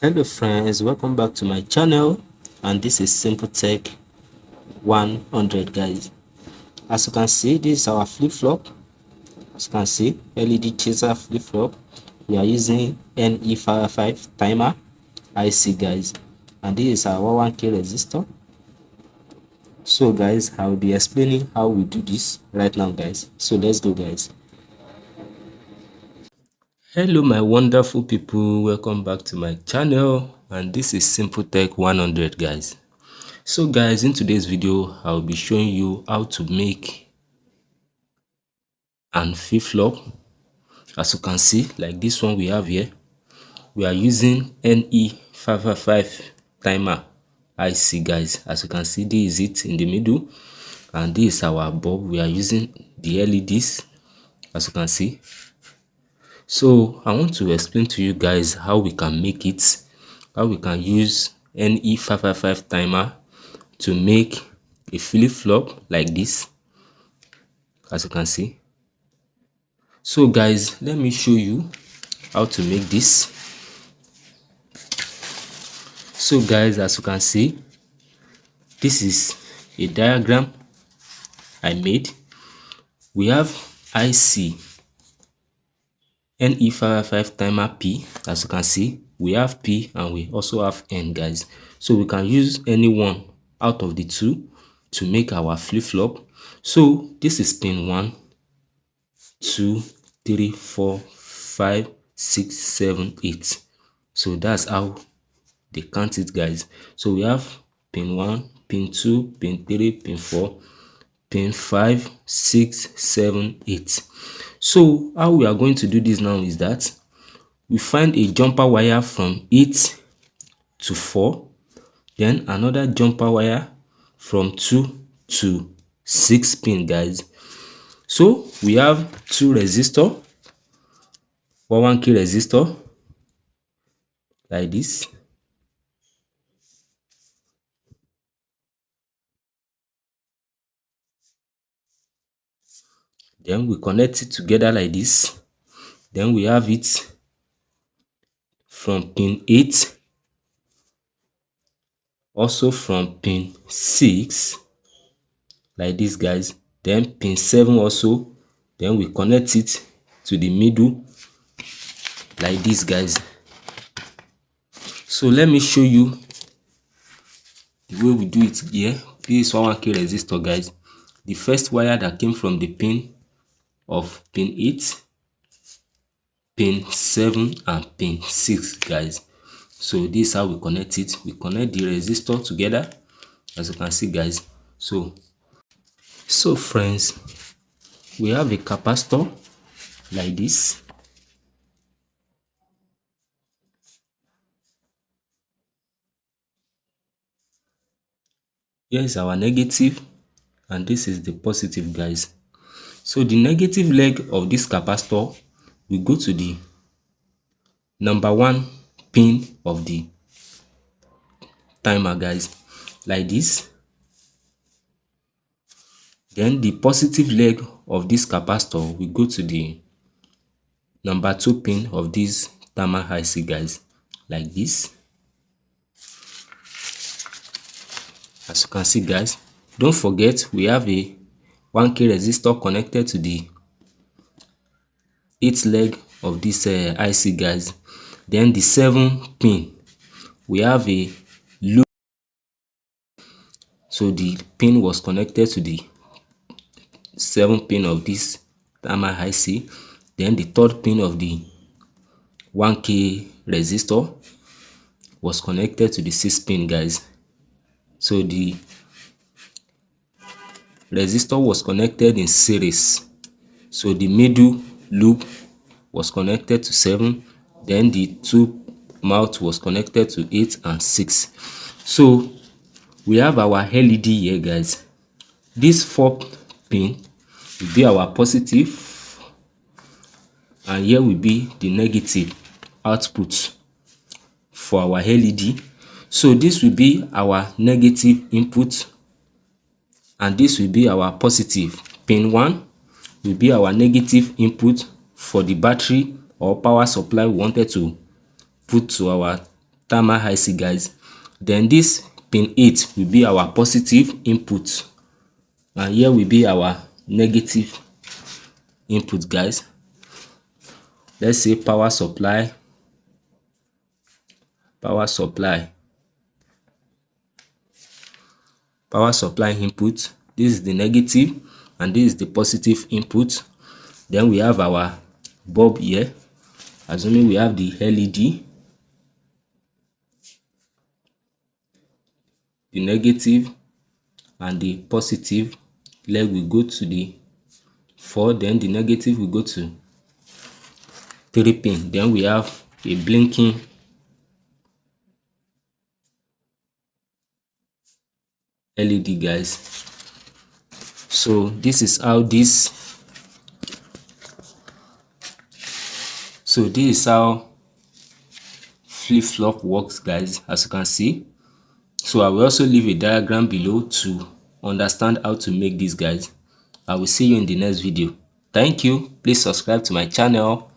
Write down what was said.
Hello friends, welcome back to my channel, and this is Simple Tech 100 guys. As you can see, this is our flip-flop. As you can see, LED chaser flip-flop. We are using NE555 timer IC guys, and this is our 1K resistor. So guys, I will be explaining how we do this right now guys. So let's go guys. Hello my wonderful people, welcome back to my channel, and this is Simple Tech 100 guys. So guys, in today's video I'll be showing you how to make an flip-flop. As you can see, like this one we have here, we are using NE555 timer IC guys. As you can see, this is it in the middle, and this is our bulb. We are using the LEDs, as you can see. So I want to explain to you guys how we can make it, how we can use NE555 timer to make a flip-flop like this, as you can see. So guys, let me show you how to make this. So guys, as you can see, this is a diagram I made. We have IC NE555 timer P. As you can see, we have P and we also have N guys. So we can use any one out of the two to make our flip-flop. So this is pin 1, 2, 3, 4, 5, 6, 7, 8. So that's how they count it guys. So we have pin 1, pin 2, pin 3, pin 4, pin 5, 6, 7, 8. So how we are going to do this now is that we find a jumper wire from 8 to 4, then another jumper wire from 2 to 6 pin guys. So we have two resistor, 1K resistor like this. Then we connect it together like this. Then we have it from pin 8, also from pin 6 like this guys, then pin 7 also. Then we connect it to the middle like this guys. So let me show you the way we do it here. This is 1K resistor guys. The first wire that came from the pin of pin 8, pin 7 and pin 6 guys. So this is how we connect it. We connect the resistor together, as you can see guys. So friends, we have a capacitor like this. Here is our negative and this is the positive guys. So the negative leg of this capacitor will go to the number 1 pin of the timer guys, like this. Then the positive leg of this capacitor will go to the number 2 pin of this timer IC guys, like this. As you can see guys, don't forget we have a 1K resistor connected to the 8th leg of this IC guys. Then the 7th pin, we have a loop. So the pin was connected to the 7th pin of this timer IC. Then the 3rd pin of the 1K resistor was connected to the 6th pin guys. So the resistor was connected in series. So the middle loop was connected to 7, then the 2 mouth was connected to 8 and 6. So we have our LED here guys. This 4th pin will be our positive, and here will be the negative output for our LED. So this will be our negative input and this will be our positive. Pin 1 will be our negative input for the battery or power supply we wanted to put to our timer IC, guys. Then this pin 8 will be our positive input, and here will be our negative input, guys. Let's say power supply input. This is the negative and this is the positive input. Then we have our bulb here, assuming we have the LED, the negative and the positive leg will go to the 4, then the negative will go to 3 pin. Then we have a blinking LED, guys. So this is how flip-flop works, guys, as you can see. So I will also leave a diagram below to understand how to make this, guys. I will see you in the next video. Thank you. Please subscribe to my channel.